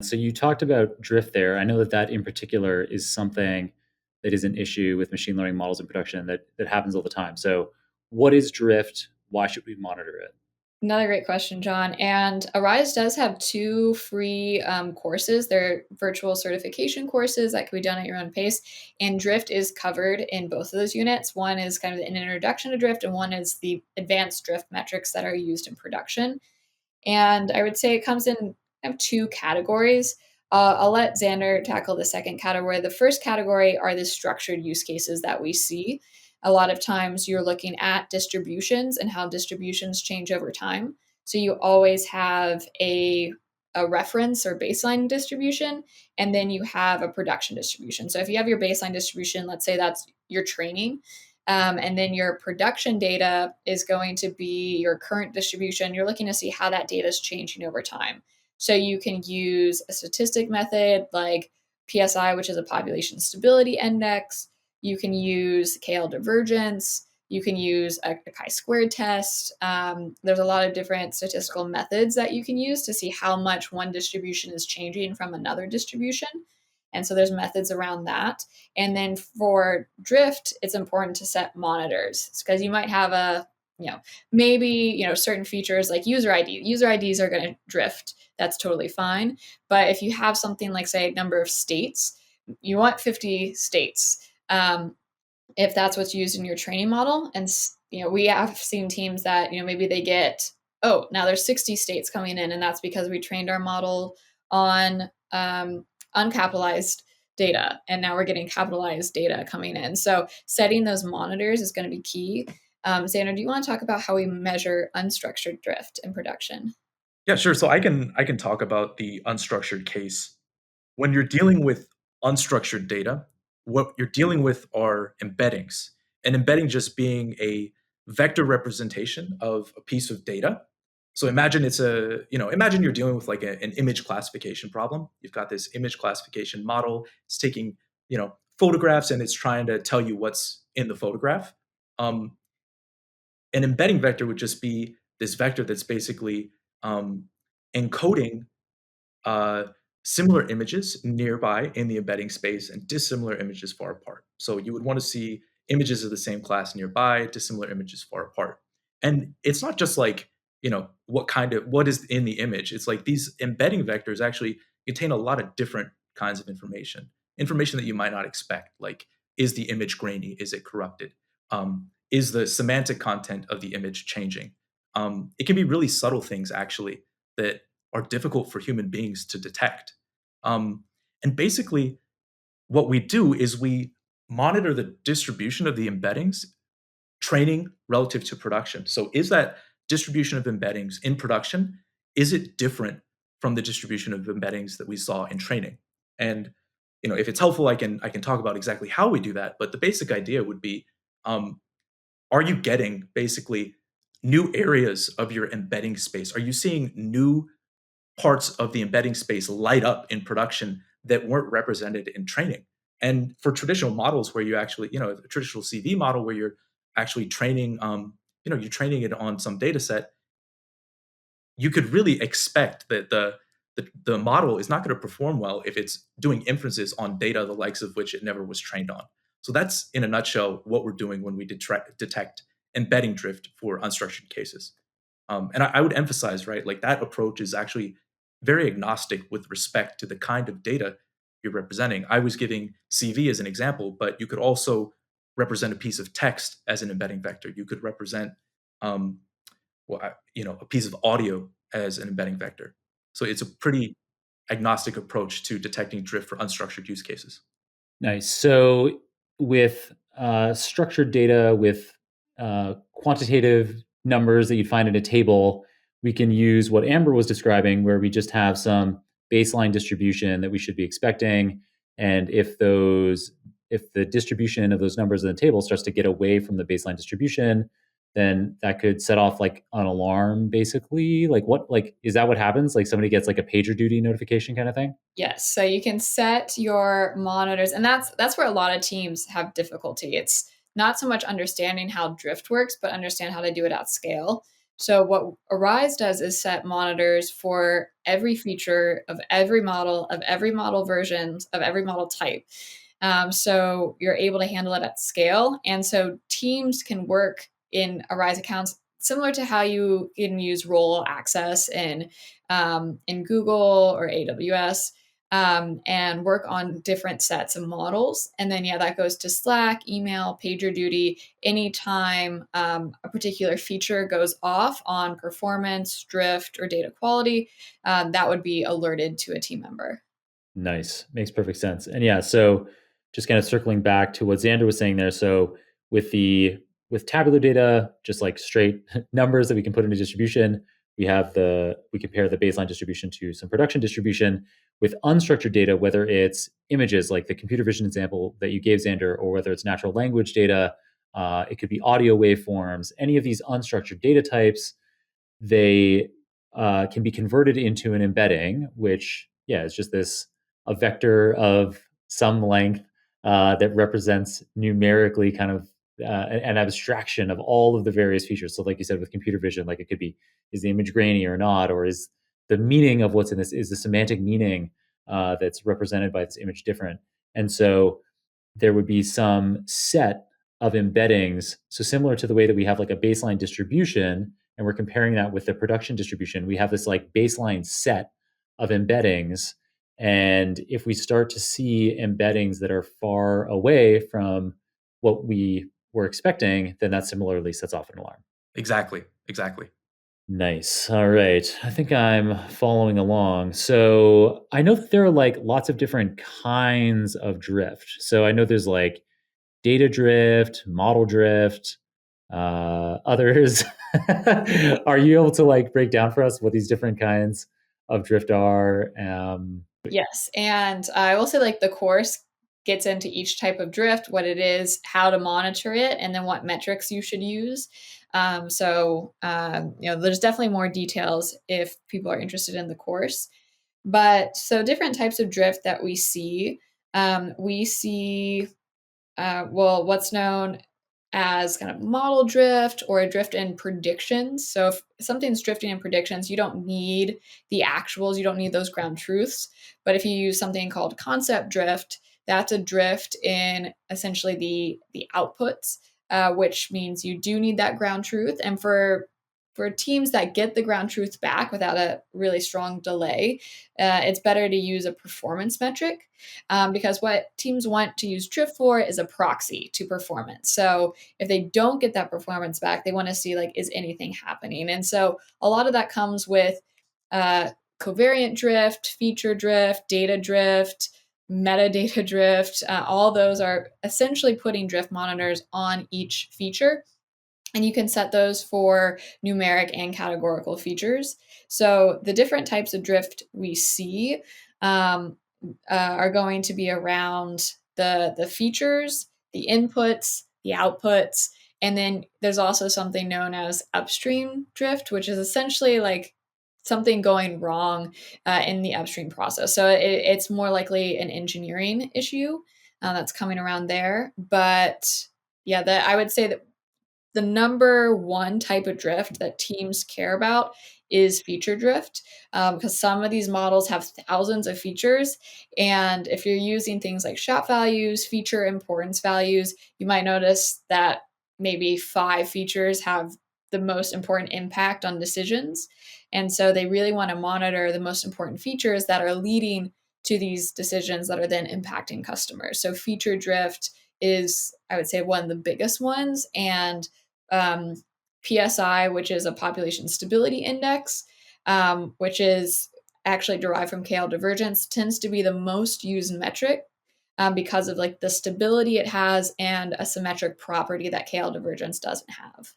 So you talked about drift there. I know that that in particular is something that is an issue with machine learning models in production that happens all the time. So what is drift? Why should we monitor it? Another great question, John. And Arize does have two free courses. They're virtual certification courses that can be done at your own pace. And Drift is covered in both of those units. One is kind of an introduction to Drift, and one is the advanced Drift metrics that are used in production. And I would say it comes in kind of two categories. I'll let Xander tackle the second category. The first category are the structured use cases that we see. A lot of times you're looking at distributions and how distributions change over time. So you always have a reference or baseline distribution, and then you have a production distribution. So if you have your baseline distribution, let's say that's your training, and then your production data is going to be your current distribution. You're looking to see how that data is changing over time. So you can use a statistic method like PSI, which is a population stability index. You can use KL divergence. You can use a chi-squared test. There's a lot of different statistical methods that you can use to see how much one distribution is changing from another distribution. And so there's methods around that. And then for drift, it's important to set monitors because you might have maybe certain features like user ID. User IDs are going to drift. That's totally fine. But if you have something like, say, number of states, you want 50 states. If that's what's used in your training model. And, we have seen teams that, maybe they get, oh, now there's 60 states coming in. And that's because we trained our model on uncapitalized data. And now we're getting capitalized data coming in. So setting those monitors is going to be key. Xander, do you want to talk about how we measure unstructured drift in production? Yeah, sure. So I can talk about the unstructured case. When you're dealing with unstructured data, what you're dealing with are embeddings. An embedding just being a vector representation of a piece of data. So imagine you're dealing with like an image classification problem. You've got this image classification model. It's taking, photographs and it's trying to tell you what's in the photograph. Um, an embedding vector would just be this vector that's basically encoding uh, similar images nearby in the embedding space and dissimilar images far apart. So you would want to see images of the same class nearby, dissimilar images far apart. And it's not just like, what is in the image. It's like these embedding vectors actually contain a lot of different kinds of information that you might not expect. Like, is the image grainy? Is it corrupted? Is the semantic content of the image changing? It can be really subtle things actually that are difficult for human beings to detect. And basically, what we do is we monitor the distribution of the embeddings, training relative to production. So, is that distribution of embeddings in production, is it different from the distribution of embeddings that we saw in training? And if it's helpful, I can talk about exactly how we do that. But the basic idea would be, um, are you getting basically new areas of your embedding space? Are you seeing new parts of the embedding space light up in production that weren't represented in training? And for traditional models where you actually, a traditional CV model where you're actually training, you're training it on some data set, you could really expect that the model is not going to perform well if it's doing inferences on data the likes of which it never was trained on. So that's in a nutshell what we're doing when we detect embedding drift for unstructured cases. And I would emphasize, right, like that approach is actually very agnostic with respect to the kind of data you're representing. I was giving CV as an example, but you could also represent a piece of text as an embedding vector. You could represent, a piece of audio as an embedding vector. So it's a pretty agnostic approach to detecting drift for unstructured use cases. Nice. So with structured data with quantitative numbers that you'd find in a table, we can use what Amber was describing, where we just have some baseline distribution that we should be expecting. And if the distribution of those numbers in the table starts to get away from the baseline distribution, then that could set off like an alarm, basically. Like is that what happens? Like somebody gets like a pager duty notification kind of thing? Yes, so you can set your monitors, and that's where a lot of teams have difficulty. It's not so much understanding how drift works, but understand how to do it at scale. So what Arize does is set monitors for every feature of every model versions, of every model type. So you're able to handle it at scale. And so teams can work in Arize accounts similar to how you can use role access in Google or AWS, and work on different sets of models. And then, yeah, that goes to Slack, email, PagerDuty. Anytime a particular feature goes off on performance, drift, or data quality, that would be alerted to a team member. Nice. Makes perfect sense. And yeah, so just kind of circling back to what Xander was saying there. So with tabular data, just like straight numbers that we can put into distribution, we compare the baseline distribution to some production distribution. With unstructured data, whether it's images like the computer vision example that you gave, Xander, or whether it's natural language data, it could be audio waveforms, any of these unstructured data types, they can be converted into an embedding, which, yeah, is just a vector of some length that represents numerically kind of an abstraction of all of the various features. So, like you said, with computer vision, like it could be, is the image grainy or not, or is the meaning of what's in this, is the semantic meaning that's represented by this image different? And so there would be some set of embeddings. So similar to the way that we have like a baseline distribution, and we're comparing that with the production distribution, we have this like baseline set of embeddings. And if we start to see embeddings that are far away from what we were expecting, then that similarly sets off an alarm. Exactly. Exactly. Nice. All right. I think I'm following along. So I know that there are like lots of different kinds of drift. So I know there's like data drift, model drift, others. Are you able to like break down for us what these different kinds of drift are? Yes. And I will say, like, the course gets into each type of drift, what it is, how to monitor it, and then what metrics you should use. There's definitely more details if people are interested in the course. But so different types of drift that we see what's known as kind of model drift or a drift in predictions. So if something's drifting in predictions, you don't need the actuals, you don't need those ground truths. But if you use something called concept drift, that's a drift in essentially the outputs, which means you do need that ground truth. And for teams that get the ground truth back without a really strong delay, it's better to use a performance metric, because what teams want to use drift for is a proxy to performance. So if they don't get that performance back, they want to see, like, is anything happening? And so a lot of that comes with uh, covariant drift, feature drift, data drift, metadata drift. All those are essentially putting drift monitors on each feature, and you can set those for numeric and categorical features. So the different types of drift we see um, are going to be around the features, the inputs, the outputs, and then there's also something known as upstream drift, which is essentially like something going wrong in the upstream process. So it's more likely an engineering issue that's coming around there. But yeah, I would say that the number one type of drift that teams care about is feature drift, because some of these models have thousands of features. And if you're using things like SHAP values, feature importance values, you might notice that maybe 5 features have the most important impact on decisions. And so they really want to monitor the most important features that are leading to these decisions that are then impacting customers. So feature drift is, I would say, one of the biggest ones. And um, PSI, which is a population stability index, which is actually derived from KL divergence, tends to be the most used metric because of like the stability it has and a symmetric property that KL divergence doesn't have.